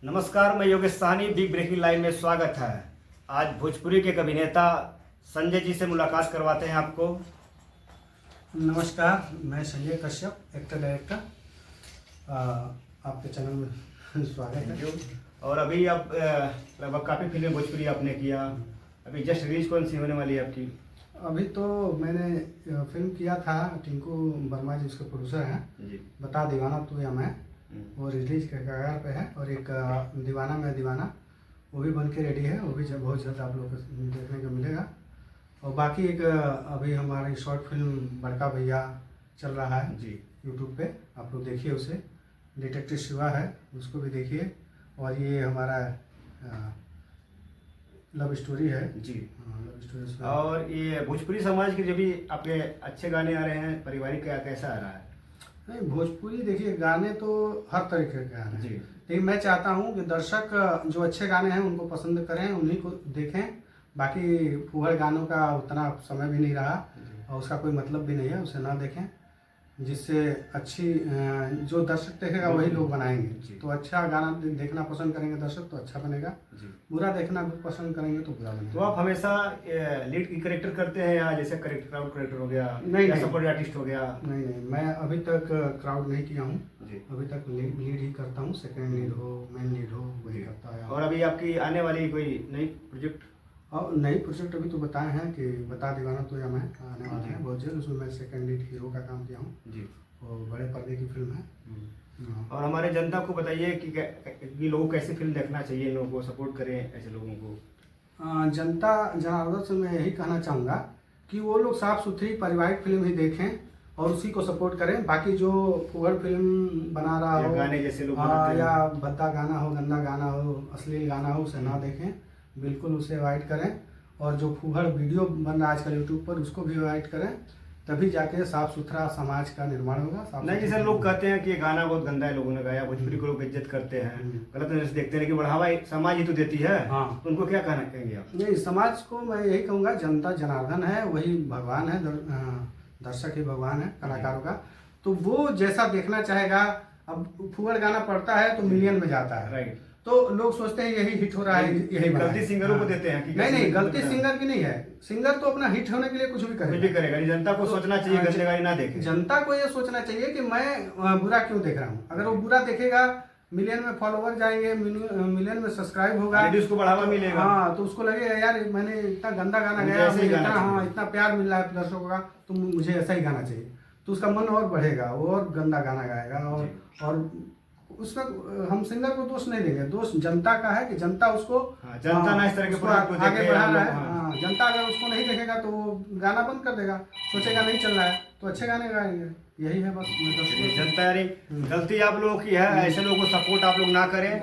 नमस्कार, मैं Yogesh Sahni. Big breaking line में स्वागत है। आज भोजपुरी के एक अभिनेता संजय जी से मुलाकात करवाते हैं आपको। नमस्कार, मैं संजय कश्यप, एक्टर डायरेक्टर, आपके चैनल में स्वागत है। Thank you. और अभी आप लगभग काफ़ी फिल्में भोजपुरी आपने किया। अभी जस्ट रिलीज कौन सी होने वाली है आपकी? अभी तो मैंने फिल्म किया था, टिंकू वर्मा जी उसके प्रोड्यूसर हैं जी। बता दीवाना तू या मैं, वो रिलीज के कगार पे है। और एक दीवाना मैं दीवाना, वो भी बन के रेडी है, वो भी बहुत जल्द आप लोग को देखने को मिलेगा। और बाकी एक अभी हमारी शॉर्ट फिल्म बड़का भैया चल रहा है जी यूट्यूब पे, आप लोग देखिए उसे। डिटेक्टिव शिवा है, उसको भी देखिए। और ये हमारा लव स्टोरी है जी। Love story. और ये भोजपुरी समाज के जो भी आपके अच्छे गाने आ रहे हैं, पारिवारिक का कैसा आ रहा है? नहीं, भोजपुरी देखिए गाने तो हर तरीके के गाने जी। हैं, लेकिन मैं चाहता हूँ कि दर्शक जो अच्छे गाने हैं उनको पसंद करें, उन्हीं को देखें। बाकी फूहड़ गानों का उतना समय भी नहीं रहा और उसका कोई मतलब भी नहीं है, उसे ना देखें। जिससे अच्छी जो दर्शक देखेगा वही लोग बनाएंगे। तो अच्छा गाना देखना पसंद करेंगे दर्शक तो अच्छा बनेगा, बुरा देखना पसंद करेंगे तो बुरा बनेगा। तो आप हमेशा लीड की करेक्टर करते हैं या जैसे क्राउड करेक्टर हो गया, नहीं, या नहीं। सपोर्ट आर्टिस्ट हो गया? नहीं, मैं अभी तक क्राउड नहीं किया हूँ। जी। अभी तक लीड ही करता हूँ, सेकंड लीड हो, मेन लीड हो, वही करता है। और अभी आपकी आने वाली कोई नई प्रोजेक्ट? और नई प्रोजेक्ट अभी तो बताए हैं कि बता दीवाना तो या मैं आने वाला है बहुत जल्द। उसमें मैं सेकंड लीड हीरो का काम किया हूँ जी। और बड़े पर्दे की फिल्म है। और हमारे जनता को बताइए कि लोगों को कैसी फिल्म देखना चाहिए, इन लोगों को सपोर्ट करें ऐसे लोगों को। जनता जनार्दन से मैं यही कहना चाहूँगा कि वो लोग साफ सुथरी पारिवारिक फिल्म ही देखें और उसी को सपोर्ट करें। बाकी जो फूहड़ फिल्म बना रहा या हो, गाने जैसे लोग बनाते हैं। या भद्दा गाना हो, गंदा गाना हो, अश्लील गाना हो, उसे ना देखें, बिल्कुल उसे अवॉइड करें। और जो फूहड़ वीडियो बन रहा है आजकल यूट्यूब पर, उसको भी अवॉइड करें, तभी जाके साफ सुथरा समाज का निर्माण होगा। नहीं, जैसे लोग कहते हैं कि ये गाना बहुत गंदा है, लोगों ने गाया, भोजपुरी को लोग इज्जत करते हैं, गलत नजर से देखते हैं, लेकिन बढ़ावा समाज ही तो देती है। हाँ। तो उनको क्या कहना कहेंगे आप? नहीं, समाज को मैं यही कहूँगा, जनता जनार्दन है, वही भगवान है, दर्शक ही भगवान है कलाकारों का। तो वो जैसा देखना चाहेगा। अब फूहड़ गाना पड़ता है तो मिलियन में जाता है, राइट। तो लोग सोचते हैं यही हिट हो रहा है, यही गलती बनाएं। सिंगरों को देते हैं कि नहीं, गलती सिंगर की नहीं है। सिंगर तो अपना हिट होने के लिए कुछ भी कुछ भी करेगा। जनता को सोचना चाहिए, गंदे गाने ना देखे। जनता को ये सोचना चाहिए कि मैं बुरा क्यों देख रहा हूँ। अगर वो बुरा देखेगा, मिलियन में फॉलोवर जाएंगे, मिलियन में सब्सक्राइब होगा, उसको बढ़ावा मिलेगा। हाँ, तो उसको लगेगा यार मैंने इतना गंदा गाना मुझे गाया, ऐसे ही गाना चाहिए। इतना प्यार मिल रहा है दर्शकों का, तो मुझे ऐसा ही गाना चाहिए। तो उसका मन और बढ़ेगा, वो और गंदा गाना गाएगा। और उसमें हम सिंगर को दोष नहीं देंगे, दोष जनता का है कि जनता उसको जनता ना इस तरह के प्रोडक्ट को आगे देखे, बढ़ा हम रहा लोग, है। जनता अगर उसको नहीं देखेगा तो वो गाना बंद कर देगा, सोचेगा नहीं चल रहा है, तो अच्छे गाने गाएंगे। यही है बस। जनता यानी गलती आप लोगों की है, ऐसे लोगों को सपोर्ट आप लोग ना करें।